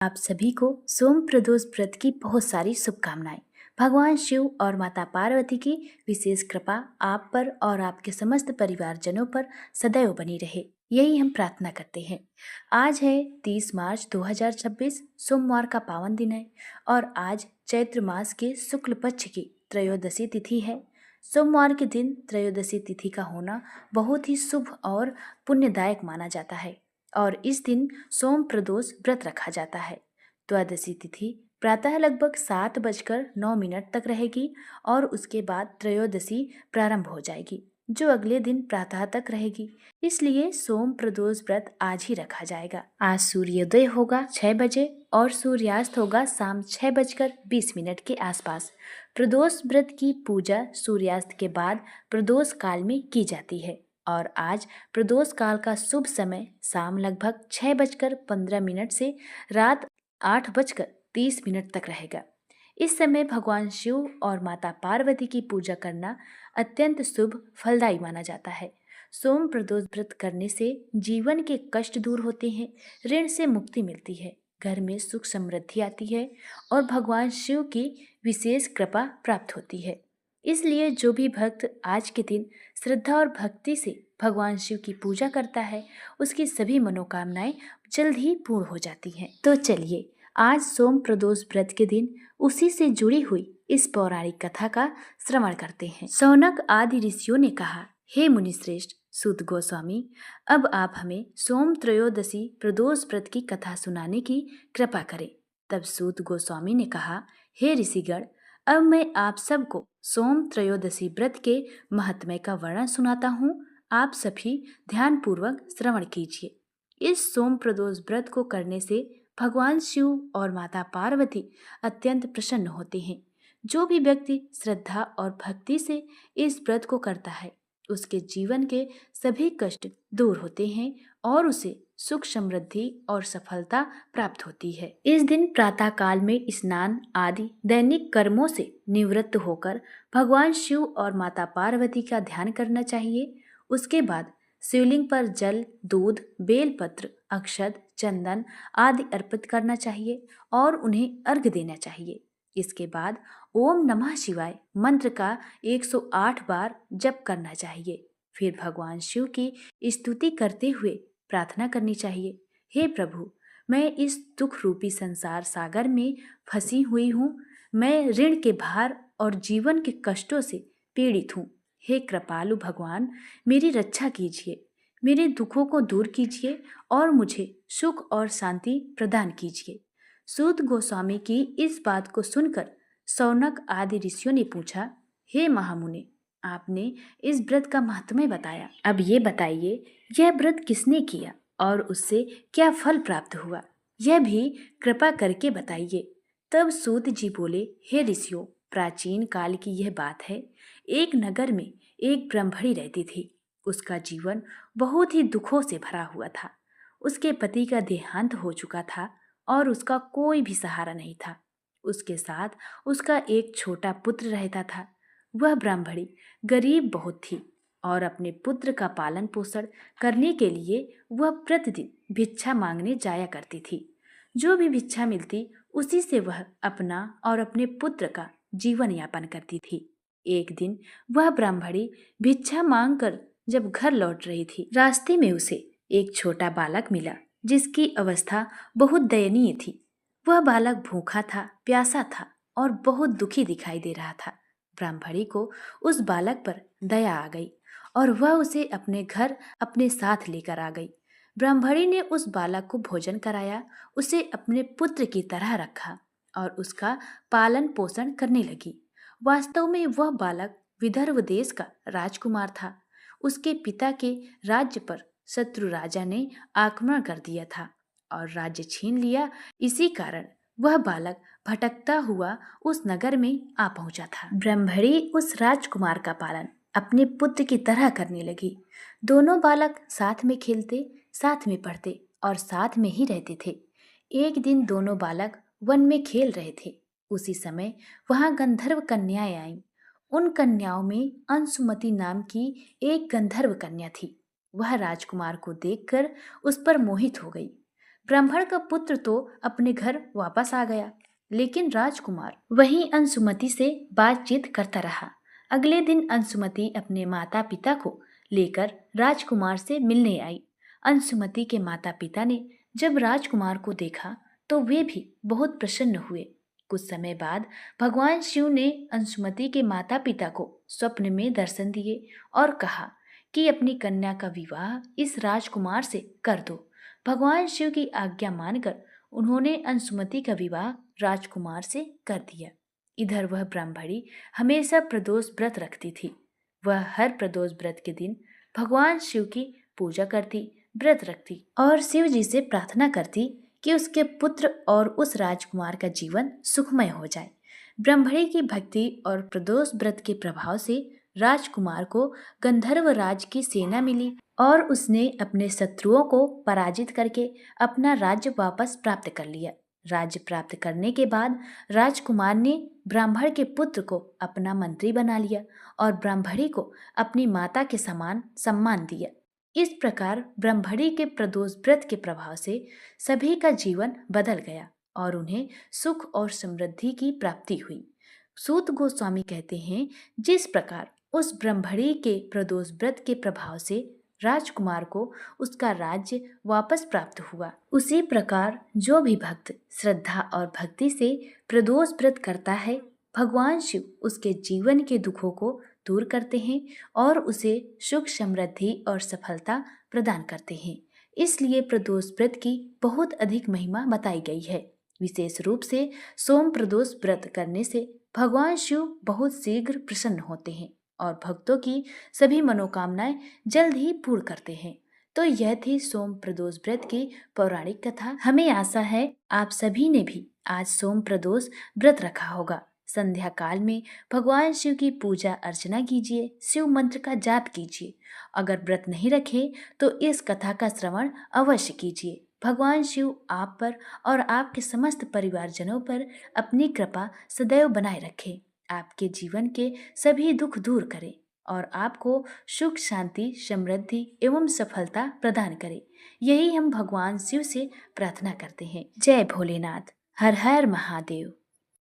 आप सभी को सोम प्रदोष व्रत की बहुत सारी शुभकामनाएं। भगवान शिव और माता पार्वती की विशेष कृपा आप पर और आपके समस्त परिवारजनों पर सदैव बनी रहे, यही हम प्रार्थना करते हैं। आज है 30 मार्च 2026, सोमवार का पावन दिन है और आज चैत्र मास के शुक्ल पक्ष की त्रयोदशी तिथि है। सोमवार के दिन त्रयोदशी तिथि का होना बहुत ही शुभ और पुण्यदायक माना जाता है और इस दिन सोम प्रदोष व्रत रखा जाता है। द्वादशी तिथि प्रातः लगभग 7:09 तक रहेगी और उसके बाद त्रयोदशी प्रारंभ हो जाएगी, जो अगले दिन प्रातः तक रहेगी। इसलिए सोम प्रदोष व्रत आज ही रखा जाएगा। आज सूर्योदय होगा 6 बजे और सूर्यास्त होगा शाम 6:20 के आसपास। प्रदोष व्रत की पूजा सूर्यास्त के बाद प्रदोष काल में की जाती है और आज प्रदोष काल का शुभ समय शाम लगभग 6:15 से रात 8:30 तक रहेगा। इस समय भगवान शिव और माता पार्वती की पूजा करना अत्यंत शुभ फलदायी माना जाता है। सोम प्रदोष व्रत करने से जीवन के कष्ट दूर होते हैं, ऋण से मुक्ति मिलती है, घर में सुख समृद्धि आती है और भगवान शिव की विशेष कृपा प्राप्त होती है। इसलिए जो भी भक्त आज के दिन श्रद्धा और भक्ति से भगवान शिव की पूजा करता है, उसकी सभी मनोकामनाएं जल्द ही पूर्ण हो जाती हैं। तो चलिए आज सोम प्रदोष व्रत के दिन उसी से जुड़ी हुई इस पौराणिक कथा का श्रवण करते हैं। शौनक आदि ऋषियों ने कहा, हे मुनिश्रेष्ठ सूत गोस्वामी, अब आप हमें सोम त्रयोदशी प्रदोष व्रत की कथा सुनाने की कृपा करें। तब सूत गोस्वामी ने कहा, हे ऋषिगण, अब मैं आप सबको सोम त्रयोदशी व्रत के महात्म्य का वर्णन सुनाता हूँ। आप सभी ध्यानपूर्वक श्रवण कीजिए। इस सोम प्रदोष व्रत को करने से भगवान शिव और माता पार्वती अत्यंत प्रसन्न होते हैं। जो भी व्यक्ति श्रद्धा और भक्ति से इस व्रत को करता है, उसके जीवन के सभी कष्ट दूर होते हैं और उसे सुख समृद्धि और सफलता प्राप्त होती है। इस दिन प्रातः काल में स्नान आदि दैनिक कर्मों से निवृत्त होकर भगवान शिव और माता पार्वती का ध्यान करना चाहिए। उसके बाद शिवलिंग पर जल, दूध, बेलपत्र, अक्षत, चंदन आदि अर्पित करना चाहिए और उन्हें अर्घ्य देना चाहिए। इसके बाद ओम नमः शिवाय मंत्र का 108 बार जप करना चाहिए। फिर भगवान शिव की स्तुति करते हुए प्रार्थना करनी चाहिए, हे प्रभु, मैं इस दुख रूपी संसार सागर में फंसी हुई हूँ। मैं ऋण के भार और जीवन के कष्टों से पीड़ित हूँ। हे कृपालु भगवान, मेरी रक्षा कीजिए, मेरे दुखों को दूर कीजिए और मुझे सुख और शांति प्रदान कीजिए। सूत गोस्वामी की इस बात को सुनकर शौनक आदि ऋषियों ने पूछा, हे महामुनि, आपने इस व्रत का महात्म्य बताया, अब ये बताइए यह व्रत किसने किया और उससे क्या फल प्राप्त हुआ, यह भी कृपा करके बताइए। तब सूत जी बोले, हे ऋषियों, प्राचीन काल की यह बात है। एक नगर में एक ब्रह्मणी रहती थी। उसका जीवन बहुत ही दुखों से भरा हुआ था। उसके पति का देहांत हो चुका था और उसका कोई भी सहारा नहीं था। उसके साथ उसका एक छोटा पुत्र रहता था। वह ब्राह्मणी गरीब बहुत थी और अपने पुत्र का पालन पोषण करने के लिए वह प्रतिदिन भिक्षा मांगने जाया करती थी। जो भी भिक्षा मिलती उसी से वह अपना और अपने पुत्र का जीवन यापन करती थी। एक दिन वह ब्राह्मणी भिक्षा मांगकर जब घर लौट रही थी, रास्ते में उसे एक छोटा बालक मिला जिसकी अवस्था बहुत दयनीय थी। वह बालक भूखा था, प्यासा था और बहुत दुखी दिखाई दे रहा था। ब्राह्मणी को उस बालक पर दया आ गई और वह उसे अपने घर अपने साथ लेकर आ गई। ब्राह्मणी ने उस बालक को भोजन कराया, उसे अपने पुत्र की तरह रखा और उसका पालन पोषण करने लगी। वास्तव में वह बालक विदर्भ देश का राजकुमार था। उसके पिता के राज्य पर शत्रु राजा ने आक्रमण कर दिया था और राज्य छीन लिया। इसी कारण वह बालक भटकता हुआ उस नगर में आ पहुंचा था। ब्रह्मणी उस राजकुमार का पालन अपने पुत्र की तरह करने लगी। दोनों बालक साथ में खेलते, साथ में पढ़ते और साथ में ही रहते थे। एक दिन दोनों बालक वन में खेल रहे थे। उसी समय वहां गंधर्व कन्याएं आईं। उन कन्याओं में अंशुमति नाम की एक गंधर्व कन्या थी। वह राजकुमार को देखकर उस पर मोहित हो गई। ब्राह्मण का पुत्र तो अपने घर वापस आ गया, लेकिन राजकुमार वहीं अंशुमति से बातचीत करता रहा। अगले दिन अंशुमति अपने माता पिता को लेकर राजकुमार से मिलने आई। अंशुमति के माता पिता ने जब राजकुमार को देखा तो वे भी बहुत प्रसन्न हुए। कुछ समय बाद भगवान शिव ने अंशुमति के माता पिता को स्वप्न में दर्शन दिए और कहा कि अपनी कन्या का विवाह इस राजकुमार से कर दो। भगवान शिव की आज्ञा मानकर उन्होंने अंशुमति का विवाह राजकुमार से कर दिया। इधर वह ब्राह्मणी हमेशा प्रदोष व्रत रखती थी। वह हर प्रदोष व्रत के दिन भगवान शिव की पूजा करती, व्रत रखती और शिव जी से प्रार्थना करती कि उसके पुत्र और उस राजकुमार का जीवन सुखमय हो जाए। ब्राह्मणी की भक्ति और प्रदोष व्रत के प्रभाव से राजकुमार को गंधर्व राज की सेना मिली और उसने अपने शत्रुओं को पराजित करके अपना राज्य वापस प्राप्त कर लिया। राज्य प्राप्त करने के बाद राजकुमार ने ब्राह्मण के पुत्र को अपना मंत्री बना लिया और ब्राह्मणी को अपनी माता के समान सम्मान दिया। इस प्रकार ब्राह्मणी के प्रदोष व्रत के प्रभाव से सभी का जीवन बदल गया और उन्हें सुख और समृद्धि की प्राप्ति हुई। सूत गोस्वामी कहते हैं, जिस प्रकार उस ब्राह्मणी के प्रदोष व्रत के प्रभाव से राजकुमार को उसका राज्य वापस प्राप्त हुआ, उसी प्रकार जो भी भक्त श्रद्धा और भक्ति से प्रदोष व्रत करता है, भगवान शिव उसके जीवन के दुखों को दूर करते हैं और उसे सुख, समृद्धि और सफलता प्रदान करते हैं। इसलिए प्रदोष व्रत की बहुत अधिक महिमा बताई गई है। विशेष रूप से सोम प्रदोष व्रत करने से भगवान शिव बहुत शीघ्र प्रसन्न होते हैं और भक्तों की सभी मनोकामनाएं जल्द ही पूर्ण करते हैं। तो यह थी सोम प्रदोष व्रत की पौराणिक कथा। हमें आशा है आप सभी ने भी आज सोम प्रदोष व्रत रखा होगा। संध्या काल में भगवान शिव की पूजा अर्चना कीजिए, शिव मंत्र का जाप कीजिए। अगर व्रत नहीं रखे तो इस कथा का श्रवण अवश्य कीजिए। भगवान शिव आप पर और आपके समस्त परिवारजनों पर अपनी कृपा सदैव बनाए रखें, आपके जीवन के सभी दुख दूर करे और आपको सुख, शांति, समृद्धि एवं सफलता प्रदान करे। यही हम भगवान शिव से प्रार्थना करते हैं। जय भोलेनाथ। हर हर महादेव।